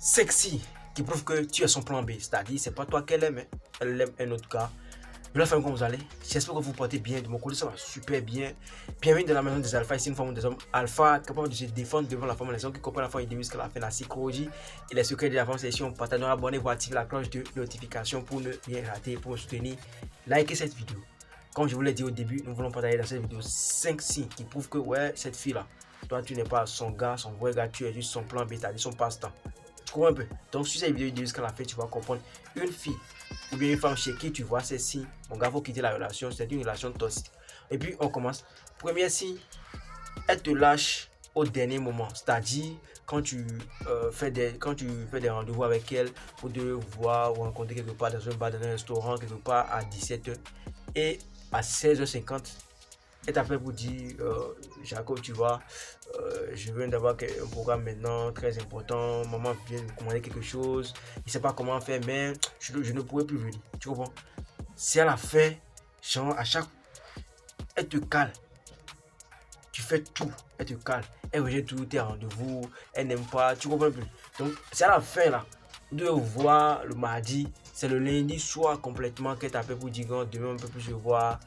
sexy qui prouve que tu es son plan B. C'est-à-dire, c'est pas toi qu'elle aime, hein. Elle aime un autre gars. Je la femme comme vous allez. J'espère que vous portez bien. De mon côté, ça va super bien. Bienvenue dans la maison des alphas. Ici, une femme des hommes alpha capable de se défendre devant la femme. Les hommes qui comprennent la femme et des muscles à la fin de la psychologie et les secrets de la femme. C'est si on partage, abonnez-vous, activez la cloche de notification pour ne rien rater, pour me soutenir. Likez cette vidéo. Comme je vous l'ai dit au début, nous voulons partager dans cette vidéo 5 signes qui prouvent que ouais, cette fille-là, toi, tu n'es pas son gars, son vrai gars, tu es juste son plan B, c'est-à-dire son passe-temps. Tu comprends un peu? Donc, sur cette vidéo jusqu'à la fin, tu vas comprendre une fille ou bien une femme chez qui tu vois ces signes. Mon gars, il faut quitter la relation, c'est une relation toxique. Et puis, on commence. Premier signe, elle te lâche au dernier moment, c'est-à-dire quand tu fais des rendez-vous avec elle pour te voir ou rencontrer quelque part dans un bar, dans un restaurant, quelque part à 17h et à 16h50 elle t'appelle pour dire Jacob, tu vois, je viens d'avoir un programme maintenant très important, maman vient de commander quelque chose, je ne sais pas comment faire, mais je ne pourrais plus venir. Tu comprends? Si à la fin, genre à chaque, elle te cale, tu fais tout, elle te cale, elle rejette tous tes rendez-vous, elle n'aime pas, tu comprends plus. Donc c'est à la fin là, de voir le mardi, c'est le lundi soir complètement qu'elle t'appelle pour dire demain on peut plus se voir,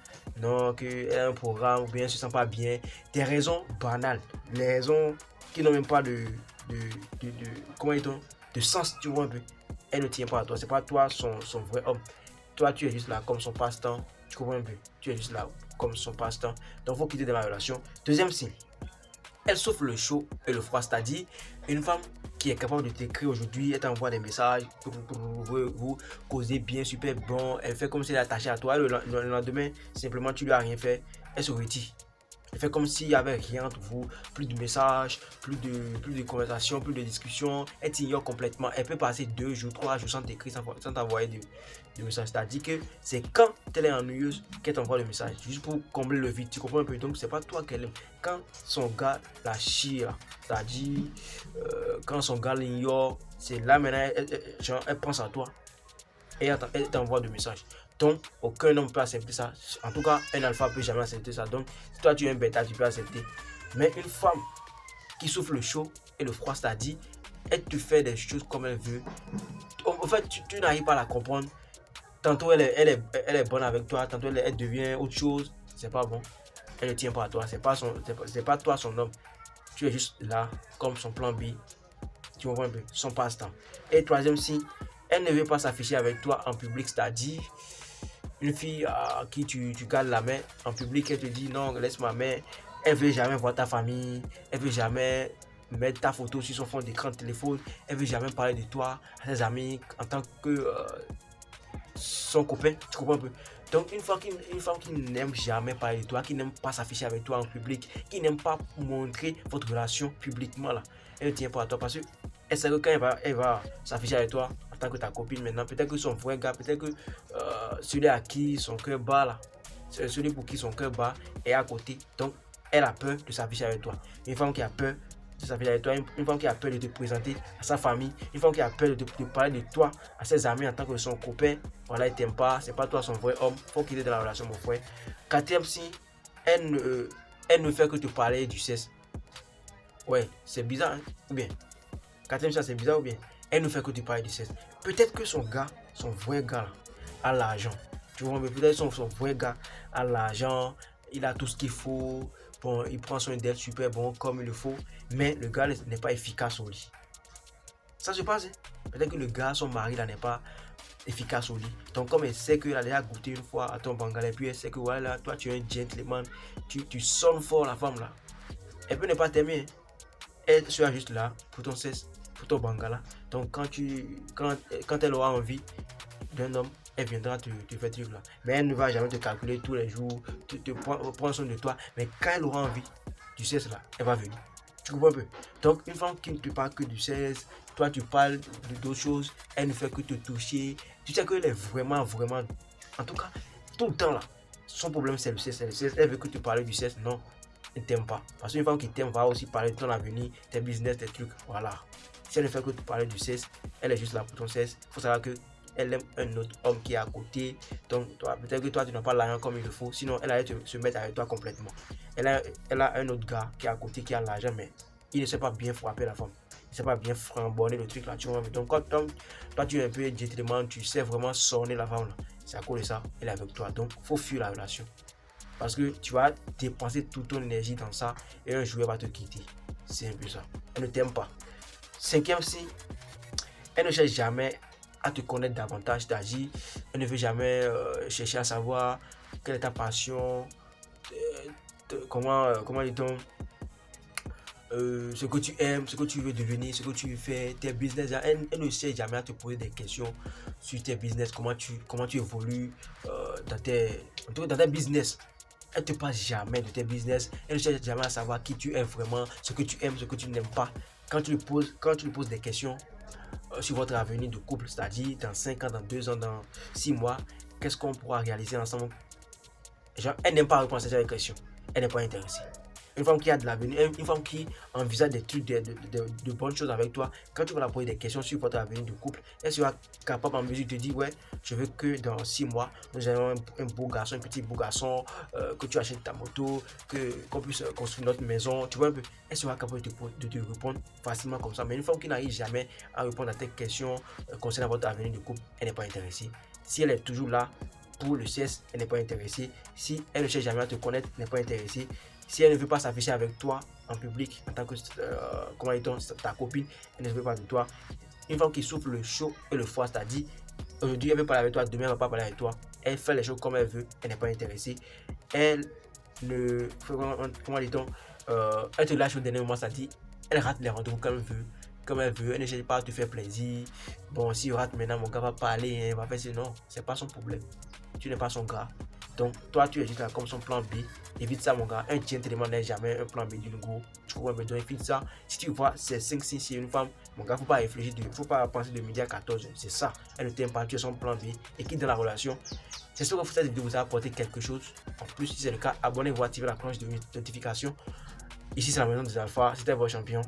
non, qu'elle a un programme ou bien elle ne se sent pas bien. Des raisons banales, les raisons qui n'ont même pas comment dit-on, de sens, tu vois un peu. Elle ne tient pas à toi, c'est pas toi son vrai homme. Toi tu es juste là comme son passe-temps, tu comprends un peu. Tu es juste là comme son passe-temps. Donc il faut quitter de la relation. Deuxième signe, elle souffre le chaud et le froid, c'est-à-dire une femme qui est capable de t'écrire aujourd'hui, elle t'envoie des messages, vous causez bien, super bon, elle fait comme si elle est attachée à toi, le lendemain, simplement tu lui as rien fait, elle se retire. Elle fait comme s'il n'y avait rien entre vous, plus de messages, plus de conversations, plus de discussions. Elle t'ignore complètement. Elle peut passer 2 jours, 3 jours sans t'écrire, sans t'envoyer de messages. C'est-à-dire que c'est quand elle est ennuyeuse qu'elle t'envoie le message, juste pour combler le vide. Tu comprends un peu? Donc, c'est pas toi qu'elle aime. Quand son gars la chie, c'est-à-dire quand son gars l'ignore, c'est là maintenant, elle pense à toi et elle t'envoie des messages. Donc, aucun homme peut accepter ça. En tout cas, un alpha peut jamais accepter ça. Donc, si toi tu es un bêta, tu peux accepter. Mais une femme qui souffre le chaud et le froid, c'est-à-dire, elle te fait des choses comme elle veut. En fait, tu n'arrives pas à la comprendre. Tantôt, elle est bonne avec toi, tantôt, elle devient autre chose. C'est pas bon. Elle ne tient pas à toi. C'est pas toi son homme. Tu es juste là, comme son plan B. Tu comprends un peu, son passe-temps. Et troisième signe, elle ne veut pas s'afficher avec toi en public, c'est-à-dire une fille à qui tu gardes la main en public, elle te dit non, laisse ma main. Elle veut jamais voir ta famille, elle veut jamais mettre ta photo sur son fond d'écran de téléphone, elle veut jamais parler de toi à ses amis en tant que son copain, tu comprends un peu. Donc une femme qui n'aime jamais parler de toi, qui n'aime pas s'afficher avec toi en public, qui n'aime pas montrer votre relation publiquement là, elle ne tient pas à toi parce que elle sait que quand elle va s'afficher avec toi en tant que ta copine maintenant, peut-être que son vrai gars, peut-être que celui à qui son cœur bat là, celui pour qui son cœur bat est à côté. Donc elle a peur de s'afficher avec toi. Une femme qui a peur de s'afficher avec toi, une femme qui a peur de te présenter à sa famille, une femme qui a peur de parler de toi à ses amis en tant que son copain, voilà, elle t'aime pas, c'est pas toi son vrai homme, faut qu'il est dans la relation, mon frère. Quatrième signe, elle ne fait que te parler du sexe. Ouais, c'est bizarre, hein? Ou bien, quatrième signe, c'est bizarre ou bien, elle ne fait que te parler du sexe. Peut-être que son gars, son vrai gars, là, a l'argent. Tu vois, mais peut-être son vrai gars a l'argent, il a tout ce qu'il faut, bon, il prend soin d'elle super bon comme il le faut, mais le gars n'est pas efficace au lit. Ça se passe, hein? Peut-être que le gars, son mari là n'est pas efficace au lit. Donc comme elle sait qu'elle a déjà goûté une fois à ton bangalais, puis elle sait que voilà, toi tu es un gentleman, tu sonnes fort la femme là. Elle peut ne pas t'aimer, hein. Elle sera juste là pour ton cesse, pour ton bangala. Donc quand elle aura envie d'un homme, elle viendra te faire truc là. Mais elle ne va jamais te calculer tous les jours, te prendre soin de toi. Mais quand elle aura envie du sexe là, elle va venir. Tu comprends un peu? Donc une femme qui ne te parle que du sexe, toi tu parles d'autres choses, elle ne fait que te toucher. Tu sais qu'elle est vraiment, en tout cas, tout le temps là, son problème c'est le sexe, elle veut que tu parles du sexe, non, elle ne t'aime pas. Parce qu'une femme qui t'aime va aussi parler de ton avenir, tes business, tes trucs, voilà. Si elle ne fait que tu parler du sexe, elle est juste là pour ton sexe. Il faut savoir que elle aime un autre homme qui est à côté. Donc, peut-être que toi, tu n'as pas l'argent comme il le faut. Sinon, elle allait se mettre avec toi complètement. Elle a un autre gars qui est à côté, qui a l'argent, mais il ne sait pas bien frapper la femme. sais pas bien frambonner le truc là, tu vois. Donc, quand toi, tu es un peu gentleman, tu sais vraiment sonner la femme là. C'est à cause de ça, elle est avec toi. Donc, faut fuir la relation. Parce que tu vas dépenser toute ton énergie dans ça et un jour, elle va te quitter. C'est un peu ça. Elle ne t'aime pas. Cinquième signe, elle ne cherche jamais à te connaître davantage, c'est-à-dire, elle ne veut jamais chercher à savoir quelle est ta passion, comment dit-on, ce que tu aimes, ce que tu veux devenir, ce que tu veux faire, tes business. Elle ne sait jamais à te poser des questions sur tes business, comment tu évolues dans tes business. Elle te parle jamais de tes business. Elle ne cherche jamais à savoir qui tu es vraiment, ce que tu aimes, ce que tu n'aimes pas. Quand tu lui poses des questions sur votre avenir de couple, c'est-à-dire dans 5 ans, dans 2 ans, dans 6 mois, qu'est-ce qu'on pourra réaliser ensemble? Genre, elle n'aime pas répondre à ces questions. Elle n'est pas intéressée. Une femme qui a de l'avenir, une femme qui envisage des trucs, de bonnes choses avec toi, quand tu vas la poser des questions sur votre avenir de couple, elle sera capable en mesure de te dire, ouais, je veux que dans 6 mois, nous ayons un beau garçon, un petit beau garçon, que tu achètes ta moto, qu'on puisse construire notre maison, tu vois un peu. Elle sera capable de te répondre facilement comme ça. Mais une femme qui n'arrive jamais à répondre à tes questions concernant votre avenir de couple, elle n'est pas intéressée. Si elle est toujours là pour le sexe, elle n'est pas intéressée. Si elle ne cherche jamais à te connaître, elle n'est pas intéressée. Si elle ne veut pas s'afficher avec toi en public en tant que ta copine, elle ne veut pas de toi. Une femme qui souffle le chaud et le froid, c'est-à-dire aujourd'hui elle veut parler avec toi, demain elle ne va pas parler avec toi. Elle fait les choses comme elle veut, elle n'est pas intéressée. Elle ne, comment dit-on, elle te lâche au dernier moment, c'est-à-dire elle rate les rendez-vous comme elle veut, elle ne cherche pas à te faire plaisir. Bon, si rate maintenant, mon gars va parler, va faire ça, non, c'est pas son problème. Tu n'es pas son gars. Donc, toi, tu es juste là comme son plan B. Évite ça, mon gars. Un gentleman n'est jamais un plan B d'une go. Tu comprends? Donc, évite ça. Si tu vois ces 5 signes chez une femme, mon gars, faut pas réfléchir, faut pas penser de midi à 14h. C'est ça. Elle ne t'aime pas, tu es son plan B. Et quitte dans la relation. C'est sûr que cette vidéo vous a apporté quelque chose. En plus, si c'est le cas, abonnez-vous, activez la cloche de notification. Ici, c'est la maison des alphas. C'était votre champion.